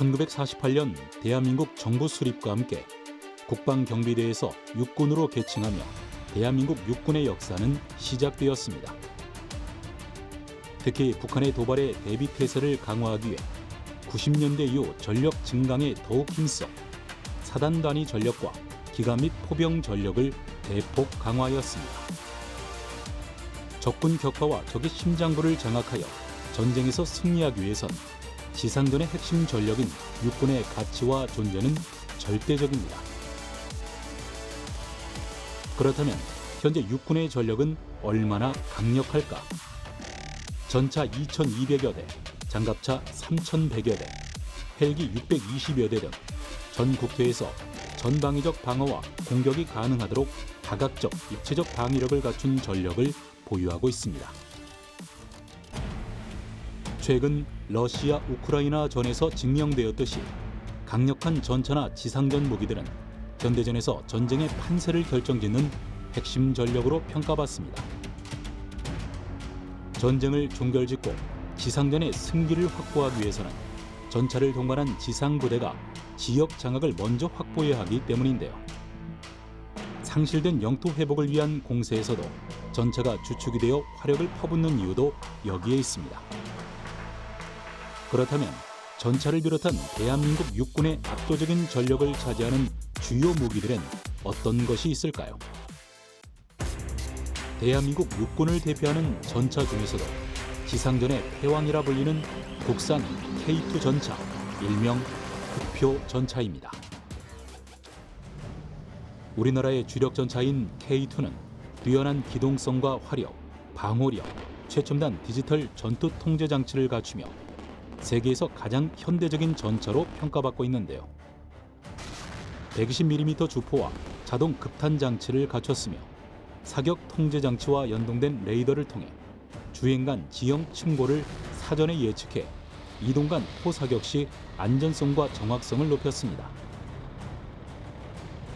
1948년 대한민국 정부 수립과 함께 국방경비대에서 육군으로 계층하며 대한민국 육군의 역사는 시작되었습니다. 특히 북한의 도발에 대비 태세를 강화하기 위해 90년대 이후 전력 증강에 더욱 힘써 사단 단위 전력과 기갑 및 포병 전력을 대폭 강화하였습니다. 적군 격파와 적의 심장부를 장악하여 전쟁에서 승리하기 위해선 지상전의 핵심 전력인 육군의 가치와 존재는 절대적입니다. 그렇다면 현재 육군의 전력은 얼마나 강력할까? 전차 2,200여 대, 장갑차 3,100여 대, 헬기 620여 대 등 전 국토에서 전방위적 방어와 공격이 가능하도록 다각적, 입체적 방위력을 갖춘 전력을 보유하고 있습니다. 최근 러시아 우크라이나 전에서 증명되었듯이 강력한 전차나 지상전 무기들은 현대전에서 전쟁의 판세를 결정짓는 핵심 전력으로 평가받습니다. 전쟁을 종결짓고 지상전의 승기를 확보하기 위해서는 전차를 동반한 지상부대가 지역 장악을 먼저 확보해야 하기 때문인데요. 상실된 영토 회복을 위한 공세에서도 전차가 주축이 되어 화력을 퍼붓는 이유도 여기에 있습니다. 그렇다면 전차를 비롯한 대한민국 육군의 압도적인 전력을 차지하는 주요 무기들은 어떤 것이 있을까요? 대한민국 육군을 대표하는 전차 중에서도 지상전의 패왕이라 불리는 국산 K2 전차, 일명 흑표 전차입니다. 우리나라의 주력 전차인 K2는 뛰어난 기동성과 화력, 방호력, 최첨단 디지털 전투 통제 장치를 갖추며 세계에서 가장 현대적인 전차로 평가받고 있는데요. 120mm 주포와 자동 급탄 장치를 갖췄으며 사격 통제 장치와 연동된 레이더를 통해 주행 간 지형 침고를 사전에 예측해 이동 간 포사격 시 안전성과 정확성을 높였습니다.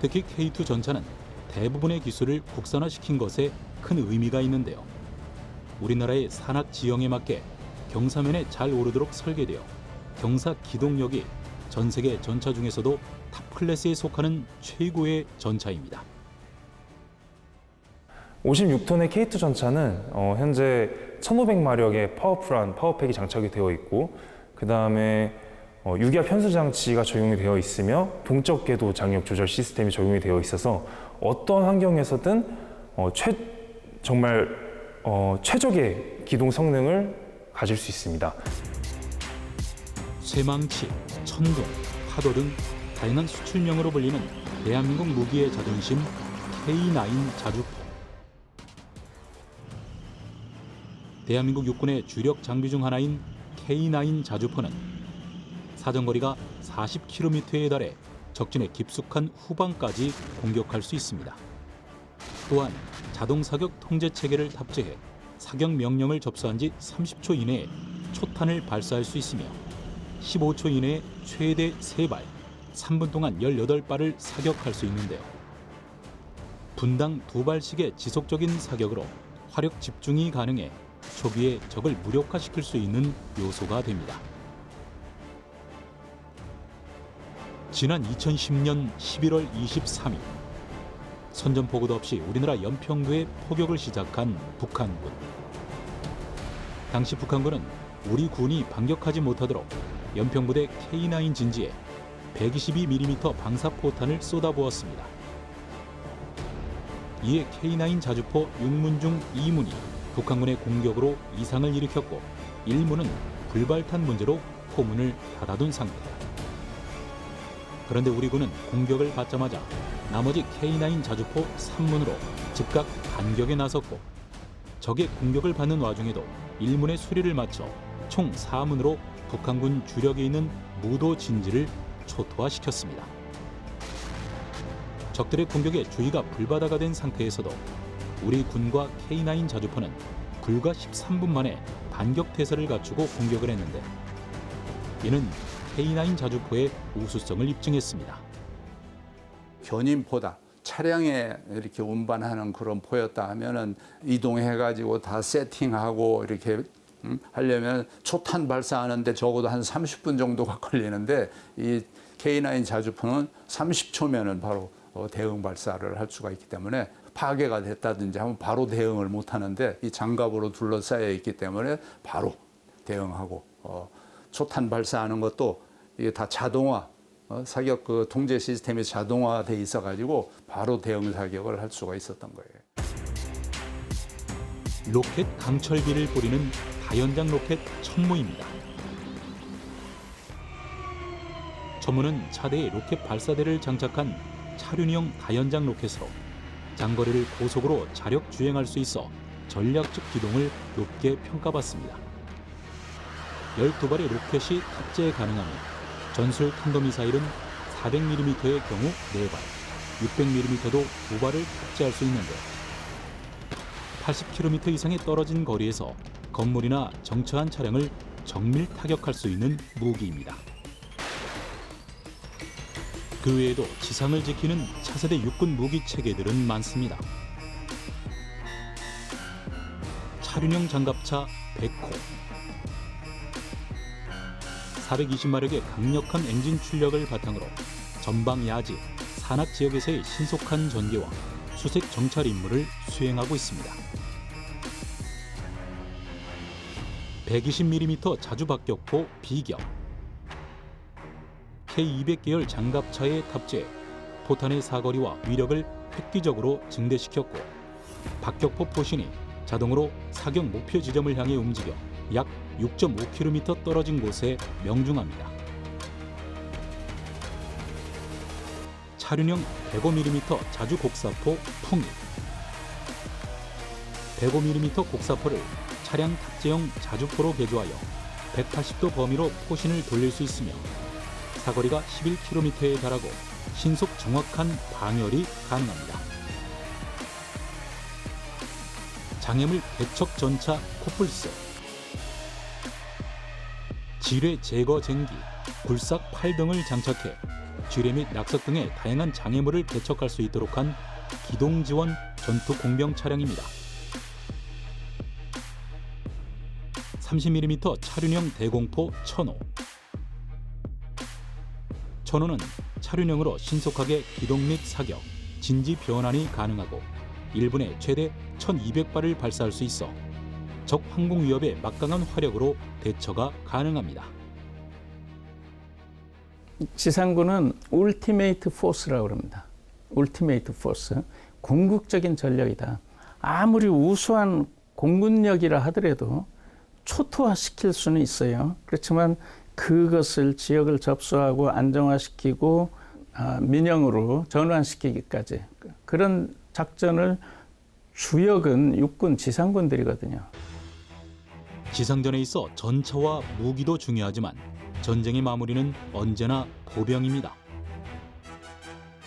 특히 K2 전차는 대부분의 기술을 국산화시킨 것에 큰 의미가 있는데요. 우리나라의 산악 지형에 맞게 경사면에 잘 오르도록 설계되어 경사 기동력이 전 세계 전차 중에서도 탑 클래스에 속하는 최고의 전차입니다. 56톤의 K2 전차는 현재 1500마력의 파워풀한 파워팩이 장착이 되어 있고 그 다음에 유기압 현수 장치가 적용이 되어 있으며 동적 궤도 장력 조절 시스템이 적용이 되어 있어서 어떤 환경에서든 정말 최적의 기동 성능을 가질 수 있습니다. 쇠망치, 천둥, 파도 등 다양한 수출명으로 불리는 대한민국 무기의 자존심 K9 자주포. 대한민국 육군의 주력 장비 중 하나인 K9 자주포는 사정거리가 40km에 달해 적진의 깊숙한 후방까지 공격할 수 있습니다. 또한 자동 사격 통제 체계를 탑재해 사격 명령을 접수한 지 30초 이내에 초탄을 발사할 수 있으며 15초 이내에 최대 3발, 3분 동안 18발을 사격할 수 있는데요. 분당 2발씩의 지속적인 사격으로 화력 집중이 가능해 초기에 적을 무력화시킬 수 있는 요소가 됩니다. 지난 2010년 11월 23일 선전포고도 없이 우리나라 연평도에 포격을 시작한 북한군. 당시 북한군은 우리 군이 반격하지 못하도록 연평부대 K9 진지에 122mm 방사포탄을 쏟아부었습니다. 이에 K9 자주포 6문 중 2문이 북한군의 공격으로 이상을 일으켰고 1문은 불발탄 문제로 포문을 닫아둔 상태. 그런데 우리 군은 공격을 받자마자 나머지 K9 자주포 3문으로 즉각 반격에 나섰고 적의 공격을 받는 와중에도 1문의 수리를 마쳐 총 4문으로 북한군 주력에 있는 무도 진지를 초토화시켰습니다. 적들의 공격에 주의가 불바다가 된 상태에서도 우리 군과 K9 자주포는 불과 13분 만에 반격 태세를 갖추고 공격을 했는데 이는 K9 자주포의 우수성을 입증했습니다. 견인포다. 차량에 이렇게 운반하는 그런 포였다 하면은 이동해가지고 다 세팅하고 이렇게 하려면 초탄 발사하는데 적어도 한 30분 정도가 걸리는데 이 K9 자주포는 30초면은 바로 대응 발사를 할 수가 있기 때문에 파괴가 됐다든지 하면 바로 대응을 못 하는데 이 장갑으로 둘러싸여 있기 때문에 바로 대응하고 초탄 발사하는 것도 이게 다 자동화 사격 그 통제 시스템이 자동화돼 있어 가지고 바로 대응 사격을 할 수가 있었던 거예요. 로켓 강철비를 뿌리는 다연장 로켓 천무입니다. 천무는 차대에 로켓 발사대를 장착한 차륜형 다연장 로켓으로 장거리를 고속으로 자력 주행할 수 있어 전략적 기동을 높게 평가받습니다. 12발의 로켓이 탑재 가능하며 전술 탄도미사일은 400mm의 경우 4발, 600mm도 2발을 탑재할 수 있는데 80km 이상에 떨어진 거리에서 건물이나 정처한 차량을 정밀 타격할 수 있는 무기입니다. 그 외에도 지상을 지키는 차세대 육군 무기 체계들은 많습니다. 차륜형 장갑차 100호, 420마력의 강력한 엔진 출력을 바탕으로 전방 야지, 산악 지역에서의 신속한 전개와 수색 정찰 임무를 수행하고 있습니다. 120mm 자주박격포 비격, K200 계열 장갑차에 탑재해 포탄의 사거리와 위력을 획기적으로 증대시켰고 박격포 포신이 자동으로 사격 목표 지점을 향해 움직여 약 6.5km 떨어진 곳에 명중합니다. 차륜형 105mm 자주 곡사포 풍이, 105mm 곡사포를 차량 탑재형 자주포로 개조하여 180도 범위로 포신을 돌릴 수 있으며 사거리가 11km에 달하고 신속 정확한 방열이 가능합니다. 장애물 개척 전차 코뿔소, 지뢰 제거 쟁기, 굴삭 팔 등을 장착해 지뢰 및 낙석 등의 다양한 장애물을 개척할 수 있도록 한 기동 지원 전투 공병 차량입니다. 30mm 차륜형 대공포 천호, 천호는 차륜형으로 신속하게 기동 및 사격, 진지 변환이 가능하고 1분에 최대 1200발을 발사할 수 있어 적 항공 위협에 막강한 화력으로 대처가 가능합니다. 지상군은 울티메이트 포스라고 합니다. 울티메이트 포스, 궁극적인 전력이다. 아무리 우수한 공군력이라 하더라도 초토화시킬 수는 있어요. 그렇지만 그것을 지역을 접수하고 안정화시키고 민영으로 전환시키기까지 그런 작전을 주역은 육군 지상군들이거든요. 지상전에 있어 전차와 무기도 중요하지만 전쟁의 마무리는 언제나 보병입니다.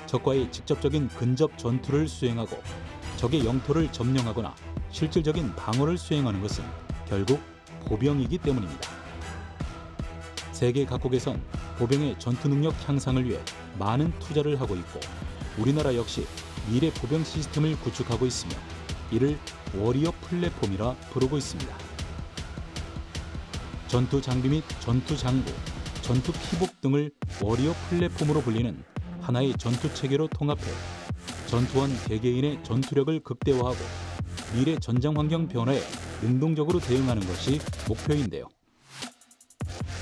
적과의 직접적인 근접 전투를 수행하고 적의 영토를 점령하거나 실질적인 방어를 수행하는 것은 결국 보병이기 때문입니다. 세계 각국에선 보병의 전투 능력 향상을 위해 많은 투자를 하고 있고 우리나라 역시 미래 보병 시스템을 구축하고 있으며 이를 워리어 플랫폼이라 부르고 있습니다. 전투 장비 및 전투 장구, 전투 피복 등을 워리어 플랫폼으로 불리는 하나의 전투 체계로 통합해 전투원 개개인의 전투력을 극대화하고 미래 전장 환경 변화에 능동적으로 대응하는 것이 목표인데요.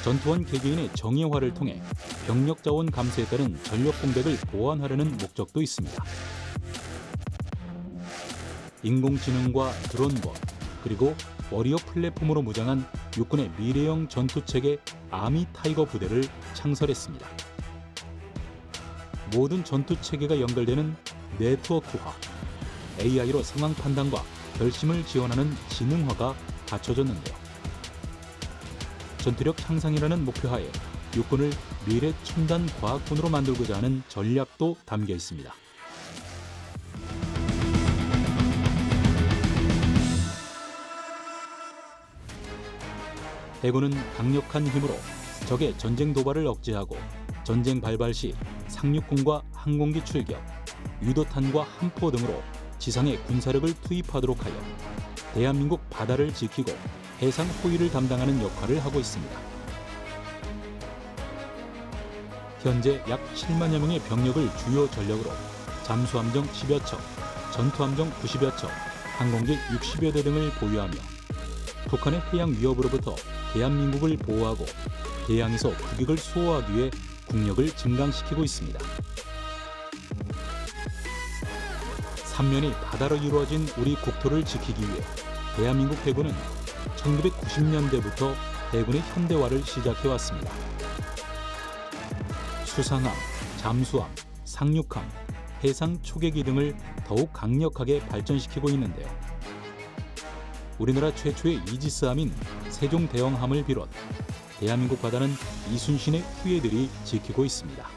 전투원 개개인의 정예화를 통해 병력 자원 감소에 따른 전력 공백을 보완하려는 목적도 있습니다. 인공지능과 드론봇, 그리고 워리어 플랫폼으로 무장한 육군의 미래형 전투체계 아미 타이거 부대를 창설했습니다. 모든 전투체계가 연결되는 네트워크화, AI로 상황 판단과 결심을 지원하는 지능화가 갖춰졌는데요. 전투력 향상이라는 목표하에 육군을 미래 첨단 과학군으로 만들고자 하는 전략도 담겨 있습니다. 해군은 강력한 힘으로 적의 전쟁 도발을 억제하고 전쟁 발발 시 상륙군과 항공기 출격, 유도탄과 함포 등으로 지상에 군사력을 투입하도록 하여 대한민국 바다를 지키고 해상 호위를 담당하는 역할을 하고 있습니다. 현재 약 7만여 명의 병력을 주요 전력으로 잠수함정 10여 척, 전투함정 90여 척, 항공기 60여 대 등을 보유하며 북한의 해양 위협으로부터 대한민국을 보호하고 해양에서 국익을 수호하기 위해 국력을 증강시키고 있습니다. 삼면이 바다로 이루어진 우리 국토를 지키기 위해 대한민국 해군은 1990년대부터 해군의 현대화를 시작해왔습니다. 수상함, 잠수함, 상륙함, 해상 초계기 등을 더욱 강력하게 발전시키고 있는데요. 우리나라 최초의 이지스함인 세종대왕함을 비롯 대한민국 바다는 이순신의 후예들이 지키고 있습니다.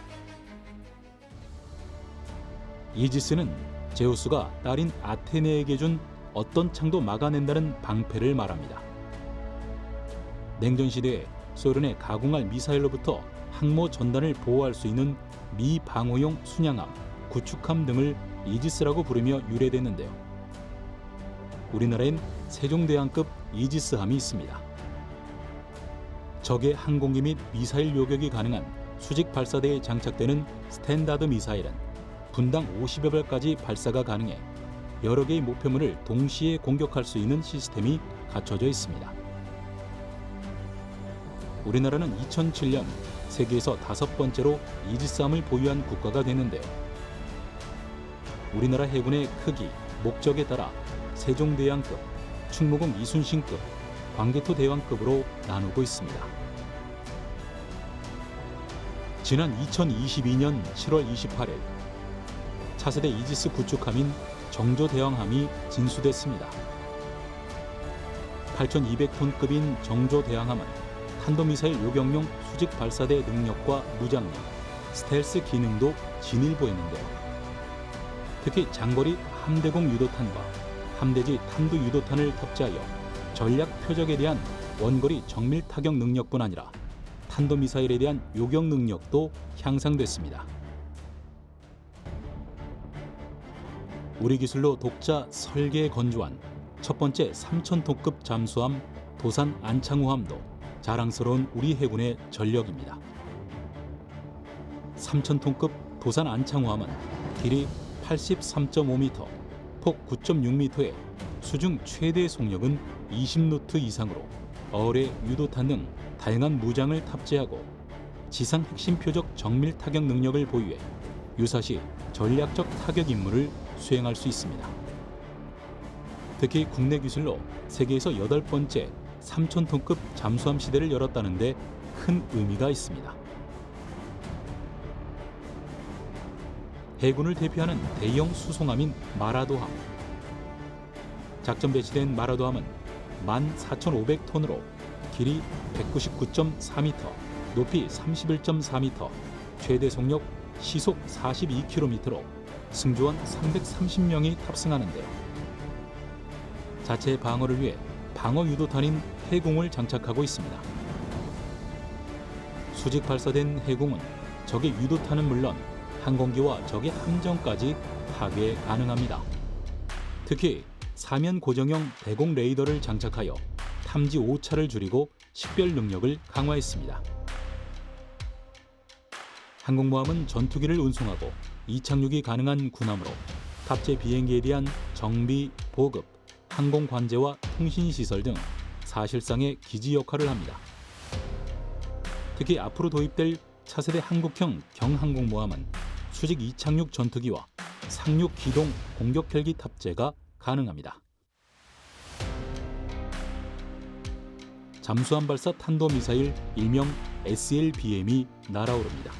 이지스는 제우스가 딸인 아테네에게 준 어떤 창도 막아낸다는 방패를 말합니다. 냉전시대에 소련의 가공할 미사일로부터 항모 전단을 보호할 수 있는 미방호용 순양함, 구축함 등을 이지스라고 부르며 유래됐는데요. 우리나라엔 세종대왕급 이지스함이 있습니다. 적의 항공기 및 미사일 요격이 가능한 수직 발사대에 장착되는 스탠다드 미사일은 분당 50여 발까지 발사가 가능해 여러 개의 목표물을 동시에 공격할 수 있는 시스템이 갖춰져 있습니다. 우리나라는 2007년 세계에서 5번째로 이지스함을 보유한 국가가 됐는데요. 우리나라 해군의 크기, 목적에 따라 세종대왕급, 충무공 이순신급, 광개토대왕급으로 나누고 있습니다. 지난 2022년 7월 28일 차세대 이지스 구축함인 정조대왕함이 진수됐습니다. 8,200톤급인 정조대왕함은 탄도미사일 요격용 수직 발사대 능력과 무장력, 스텔스 기능도 진일보했는데요. 특히 장거리 함대공 유도탄과 함대지 탄도 유도탄을 탑재하여 전략 표적에 대한 원거리 정밀 타격 능력뿐 아니라 탄도미사일에 대한 요격 능력도 향상됐습니다. 우리 기술로 독자 설계에 건조한 첫 번째 3,000톤급 잠수함 도산 안창호함도 자랑스러운 우리 해군의 전력입니다. 3,000톤급 도산 안창호함은 길이 83.5m, 폭 9.6m에 수중 최대 속력은 20노트 이상으로 어뢰, 유도탄 등 다양한 무장을 탑재하고 지상 핵심 표적 정밀 타격 능력을 보유해 유사시 전략적 타격 임무를 수행할 수 있습니다. 특히 국내 기술로 세계에서 8번째 3,000톤급 잠수함 시대를 열었다는 데 큰 의미가 있습니다. 해군을 대표하는 대형 수송함인 마라도함. 작전 배치된 마라도함은 14,500톤으로 길이 199.4m, 높이 31.4m, 최대 속력 시속 42km로 승조원 330명이 탑승하는데요. 자체 방어를 위해 방어 유도탄인 해궁을 장착하고 있습니다. 수직 발사된 해궁은 적의 유도탄은 물론 항공기와 적의 함정까지 파괴 가능합니다. 특히 사면 고정형 대공 레이더를 장착하여 탐지 오차를 줄이고 식별 능력을 강화했습니다. 항공모함은 전투기를 운송하고 이착륙이 가능한 군함으로 탑재 비행기에 대한 정비, 보급, 항공 관제와 통신 시설 등 사실상의 기지 역할을 합니다. 특히 앞으로 도입될 차세대 한국형 경항공모함은 수직 이착륙 전투기와 상륙 기동 공격 헬기 탑재가 가능합니다. 잠수함 발사 탄도미사일 일명 SLBM이 날아오릅니다.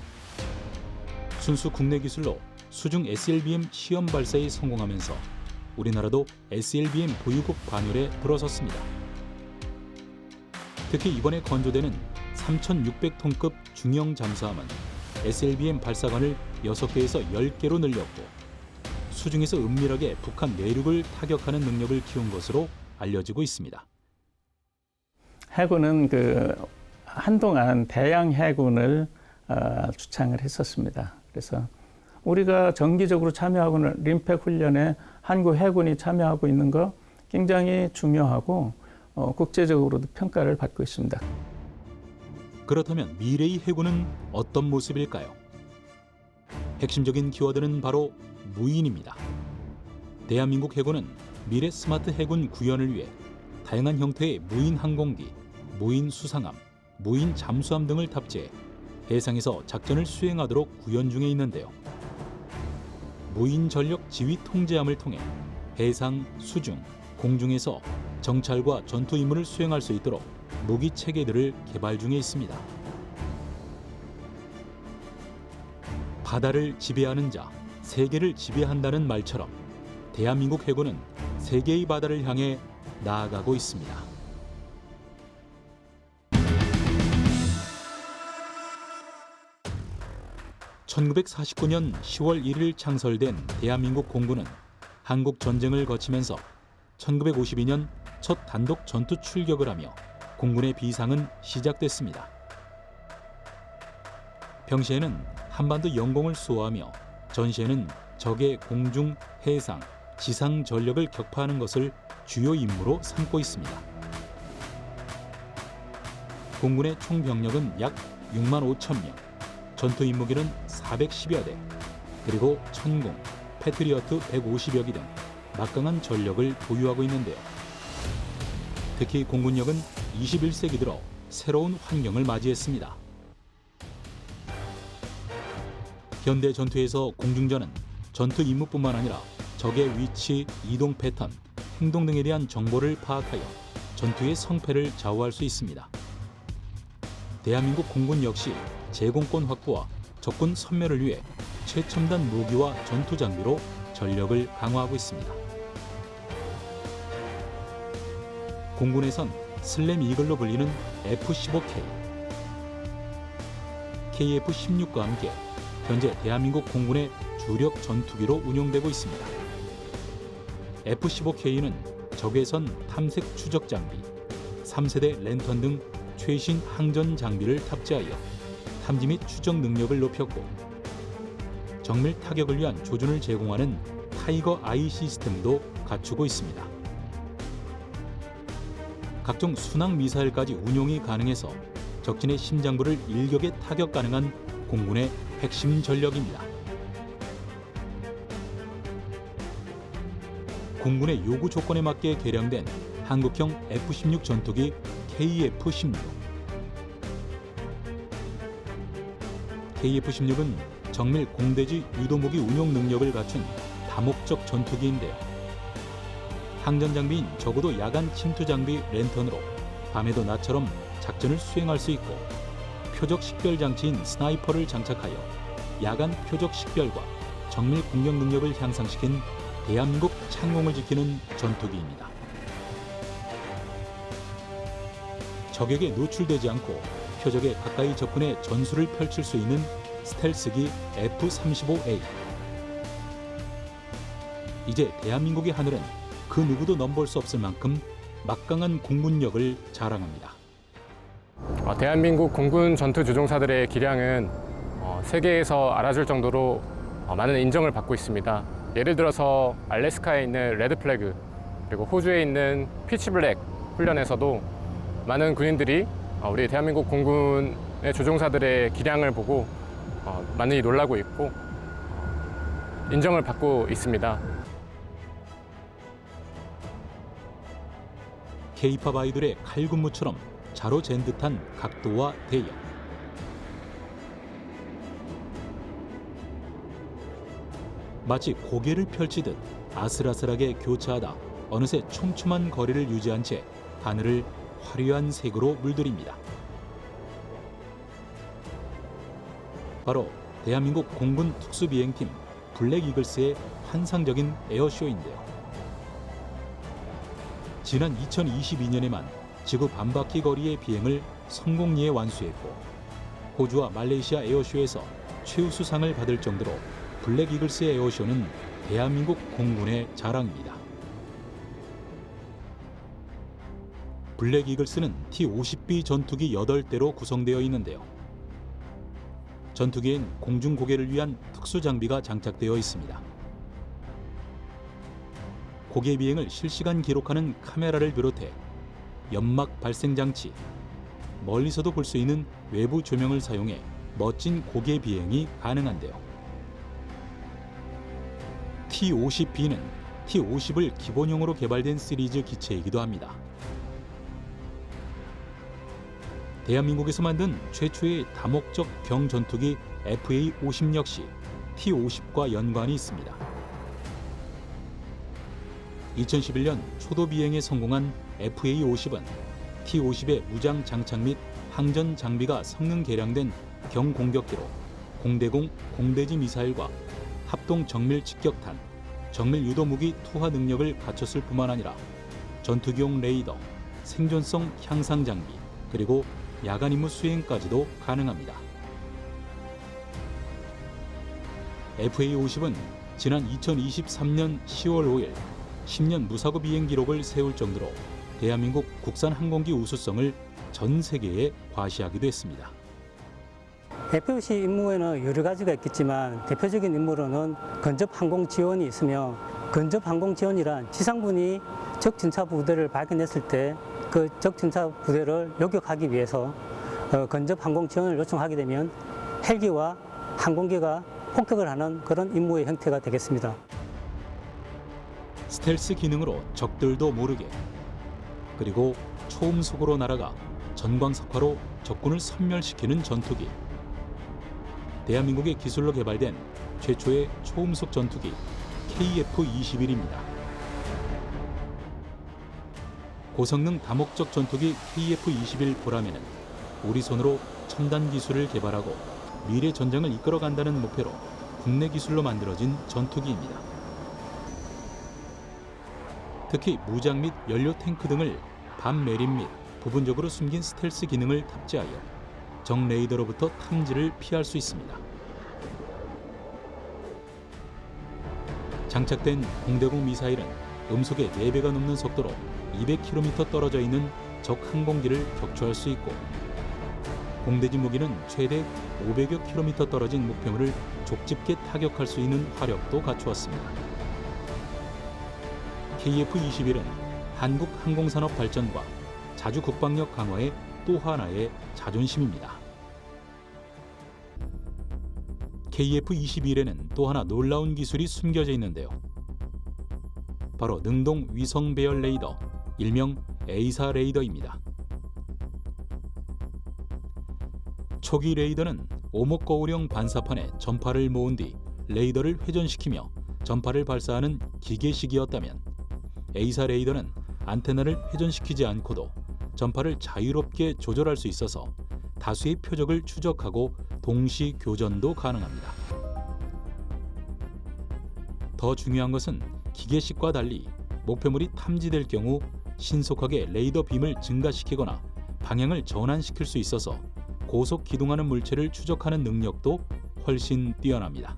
순수 국내 기술로 수중 SLBM 시험 발사에 성공하면서 우리나라도 SLBM 보유국 반열에 들어섰습니다. 특히 이번에 건조되는 3,600톤급 중형 잠수함은 SLBM 발사관을 6개에서 10개로 늘렸고 수중에서 은밀하게 북한 내륙을 타격하는 능력을 키운 것으로 알려지고 있습니다. 해군은 한동안 대양 해군을 주창을 했었습니다. 그래서 우리가 정기적으로 참여하고는 림팩 훈련에 한국 해군이 참여하고 있는 거 굉장히 중요하고 국제적으로도 평가를 받고 있습니다. 그렇다면 미래의 해군은 어떤 모습일까요? 핵심적인 키워드는 바로 무인입니다. 대한민국 해군은 미래 스마트 해군 구현을 위해 다양한 형태의 무인 항공기, 무인 수상함, 무인 잠수함 등을 탑재해 해상에서 작전을 수행하도록 구현 중에 있는데요. 무인 전력 지휘 통제함을 통해 해상, 수중, 공중에서 정찰과 전투 임무를 수행할 수 있도록 무기 체계들을 개발 중에 있습니다. 바다를 지배하는 자, 세계를 지배한다는 말처럼 대한민국 해군은 세계의 바다를 향해 나아가고 있습니다. (1949년 10월 1일) 창설된 대한민국 공군은 한국 전쟁을 거치면서 1952년 첫 단독 전투 출격을 하며 공군의 비상은 시작됐습니다. 평시에는 한반도 영공을 수호하며 전시에는 적의 공중, 해상, 지상 전력을 격파하는 것을 주요 임무로 삼고 있습니다. 공군의 총 병력은 약 6만 5천 명, 전투 임무기는 410여 대, 그리고 천공, 패트리어트 150여 기 등 막강한 전력을 보유하고 있는데요. 특히 공군력은 21세기 들어 새로운 환경을 맞이했습니다. 현대 전투에서 공중전은 전투 임무뿐만 아니라 적의 위치, 이동 패턴, 행동 등에 대한 정보를 파악하여 전투의 성패를 좌우할 수 있습니다. 대한민국 공군 역시 제공권 확보와 적군 섬멸을 위해 최첨단 무기와 전투 장비로 전력을 강화하고 있습니다. 공군에선 슬램 이글로 불리는 F-15K, KF-16과 함께 현재 대한민국 공군의 주력 전투기로 운용되고 있습니다. F-15K는 적외선 탐색 추적 장비, 3세대 랜턴 등 최신 항전 장비를 탑재하여 탐지 및 추적 능력을 높였고, 정밀 타격을 위한 조준을 제공하는 타이거 아이 시스템도 갖추고 있습니다. 각종 순항 미사일까지 운용이 가능해서 적진의 심장부를 일격에 타격 가능한 공군의 핵심 전력입니다. 공군의 요구 조건에 맞게 개량된 한국형 F-16 전투기 KF-16. KF-16은 정밀 공대지 유도무기 운용 능력을 갖춘 다목적 전투기인데요. 항전 장비인 적어도 야간 침투 장비 랜턴으로 밤에도 낮처럼 작전을 수행할 수 있고, 표적 식별 장치인 스나이퍼를 장착하여 야간 표적 식별과 정밀 공격 능력을 향상시킨 대한민국 창공을 지키는 전투기입니다. 적에게 노출되지 않고 표적에 가까이 접근해 전술을 펼칠 수 있는 스텔스기 F-35A. 이제 대한민국의 하늘은 그 누구도 넘볼 수 없을 만큼 막강한 공군력을 자랑합니다. 대한민국 공군 전투 조종사들의 기량은 세계에서 알아줄 정도로 많은 인정을 받고 있습니다. 예를 들어서 알래스카에 있는 레드 플래그, 그리고 호주에 있는 피치 블랙 훈련에서도 많은 군인들이 우리 대한민국 공군의 조종사들의 기량을 보고 많이 놀라고 있고 인정을 받고 있습니다. K-팝 아이돌의 칼군무처럼 자로 잰 듯한 각도와 대역. 마치 고개를 펼치듯 아슬아슬하게 교차하다 어느새 촘촘한 거리를 유지한 채 하늘을 화려한 색으로 물들입니다. 바로 대한민국 공군 특수비행팀 블랙 이글스의 환상적인 에어쇼인데요. 지난 2022년에만 지구 반바퀴 거리의 비행을 성공리에 완수했고, 호주와 말레이시아 에어쇼에서 최우수상을 받을 정도로 블랙 이글스의 에어쇼는 대한민국 공군의 자랑입니다. 블랙 이글스는 T-50B 전투기 8대로 구성되어 있는데요. 전투기엔 공중 고개를 위한 특수 장비가 장착되어 있습니다. 고개 비행을 실시간 기록하는 카메라를 비롯해 연막 발생 장치, 멀리서도 볼 수 있는 외부 조명을 사용해 멋진 고개 비행이 가능한데요. T-50B는 T-50을 기본형으로 개발된 시리즈 기체이기도 합니다. 대한민국에서 만든 최초의 다목적 경전투기 FA-50 역시 T-50과 연관이 있습니다. 2011년 초도 비행에 성공한 FA-50은 T-50의 무장 장착 및 항전 장비가 성능 개량된 경공격기로 공대공, 공대지 미사일과 합동 정밀 직격탄, 정밀 유도 무기 투하 능력을 갖췄을 뿐만 아니라 전투기용 레이더, 생존성 향상 장비, 그리고 야간 임무 수행까지도 가능합니다. FA-50은 지난 2023년 10월 5일 10년 무사고 비행 기록을 세울 정도로 대한민국 국산 항공기 우수성을 전 세계에 과시하기도 했습니다. FA-50 임무에는 여러 가지가 있겠지만 대표적인 임무로는 근접 항공 지원이 있으며, 근접 항공 지원이란 지상군이 적 진차 부대를 발견했을 때 그 적 진차 부대를 요격하기 위해서 근접 항공 지원을 요청하게 되면 헬기와 항공기가 폭격을 하는 그런 임무의 형태가 되겠습니다. 스텔스 기능으로 적들도 모르게, 그리고 초음속으로 날아가 전광석화로 적군을 섬멸시키는 전투기. 대한민국의 기술로 개발된 최초의 초음속 전투기 KF-21입니다. 고성능 다목적 전투기 KF-21 보람에는 우리 손으로 첨단 기술을 개발하고 미래 전쟁을 이끌어간다는 목표로 국내 기술로 만들어진 전투기입니다. 특히 무장 및 연료 탱크 등을 밤 매립 및 부분적으로 숨긴 스텔스 기능을 탑재하여 적 레이더로부터 탐지를 피할 수 있습니다. 장착된 공대공 미사일은 음속의 4배가 넘는 속도로 200km 떨어져 있는 적 항공기를 격추할 수 있고, 공대지 무기는 최대 500여 km 떨어진 목표물을 족집게 타격할 수 있는 화력도 갖추었습니다. KF-21은 한국 항공산업 발전과 자주 국방력 강화의 또 하나의 자존심입니다. KF-21에는 또 하나 놀라운 기술이 숨겨져 있는데요. 바로 능동 위성 배열 레이더, 일명 A사 레이더입니다. 초기 레이더는 오목거울형 반사판에 전파를 모은 뒤 레이더를 회전시키며 전파를 발사하는 기계식이었다면, A사 레이더는 안테나를 회전시키지 않고도 전파를 자유롭게 조절할 수 있어서 다수의 표적을 추적하고 동시 교전도 가능합니다. 더 중요한 것은 기계식과 달리 목표물이 탐지될 경우 신속하게 레이더 빔을 증가시키거나 방향을 전환시킬 수 있어서 고속 기동하는 물체를 추적하는 능력도 훨씬 뛰어납니다.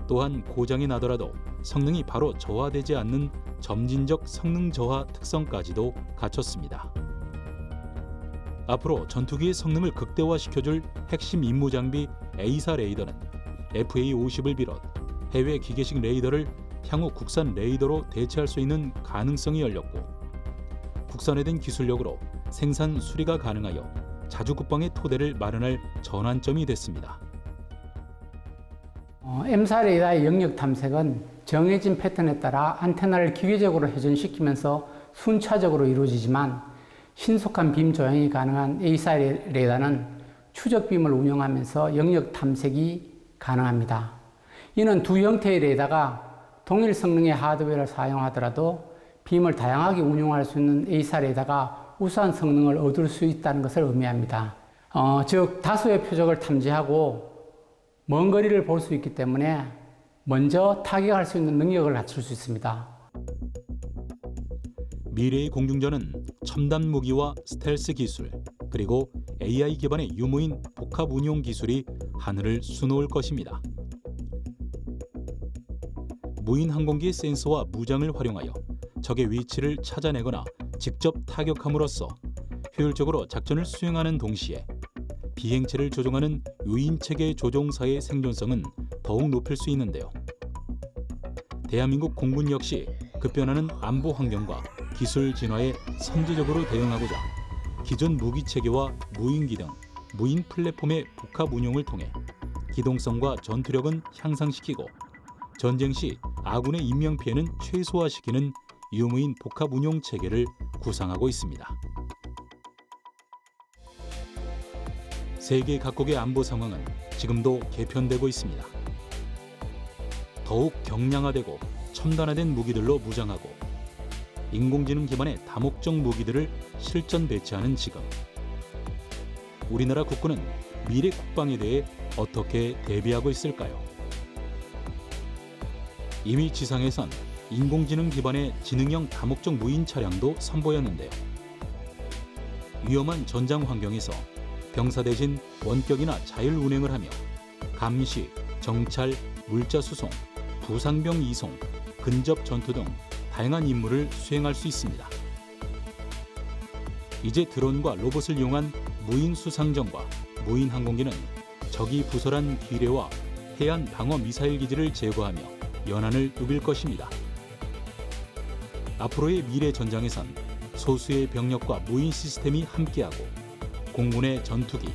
또한 고장이 나더라도 성능이 바로 저하되지 않는 점진적 성능 저하 특성까지도 갖췄습니다. 앞으로 전투기의 성능을 극대화시켜줄 핵심 임무 장비 A사 레이더는 FA-50을 비롯 해외 기계식 레이더를 향후 국산 레이더로 대체할 수 있는 가능성이 열렸고, 국산화된 기술력으로 생산 수리가 가능하여 자주 국방의 토대를 마련할 전환점이 됐습니다. M사 레이더의 영역 탐색은 정해진 패턴에 따라 안테나를 기계적으로 회전시키면서 순차적으로 이루어지지만, 신속한 빔 조향이 가능한 A사 레이더는 추적빔을 운영하면서 영역 탐색이 가능합니다. 이는 두 형태의 레이더가 동일 성능의 하드웨어를 사용하더라도 빔을 다양하게 운용할 수 있는 A사 레이더가 우수한 성능을 얻을 수 있다는 것을 의미합니다. 즉 다수의 표적을 탐지하고 먼 거리를 볼 수 있기 때문에 먼저 타격할 수 있는 능력을 갖출 수 있습니다. 미래의 공중전은 첨단 무기와 스텔스 기술, 그리고 AI 기반의 유무인 복합 운용 기술이 하늘을 수놓을 것입니다. 무인 항공기의 센서와 무장을 활용하여 적의 위치를 찾아내거나 직접 타격함으로써 효율적으로 작전을 수행하는 동시에 비행체를 조종하는 유인체계 조종사의 생존성은 더욱 높일 수 있는데요. 대한민국 공군 역시 급변하는 안보 환경과 기술 진화에 선제적으로 대응하고자 기존 무기 체계와 무인기 등 무인 플랫폼의 복합 운용을 통해 기동성과 전투력은 향상시키고 전쟁 시 아군의 인명피해는 최소화시키는 유무인 복합 운용 체계를 구상하고 있습니다. 세계 각국의 안보 상황은 지금도 개편되고 있습니다. 더욱 경량화되고 첨단화된 무기들로 무장하고 인공지능 기반의 다목적 무기들을 실전 배치하는 지금, 우리나라 국군은 미래 국방에 대해 어떻게 대비하고 있을까요? 이미 지상에선 인공지능 기반의 지능형 다목적 무인 차량도 선보였는데요. 위험한 전장 환경에서 병사 대신 원격이나 자율 운행을 하며 감시, 정찰, 물자 수송, 부상병 이송, 근접 전투 등 다양한 임무를 수행할 수 있습니다. 이제 드론과 로봇을 이용한 무인 수상정과 무인 항공기는 적이 부설한 기뢰와 해안 방어 미사일 기지를 제거하며 연안을 누빌 것입니다. 앞으로의 미래 전장에선 소수의 병력과 무인 시스템이 함께하고 공군의 전투기,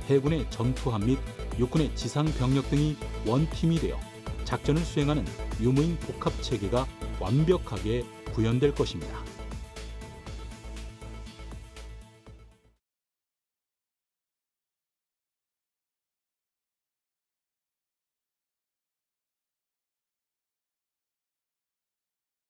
해군의 전투함 및 육군의 지상 병력 등이 원팀이 되어 작전을 수행하는 유무인 복합 체계가 완벽하게 구현될 것입니다.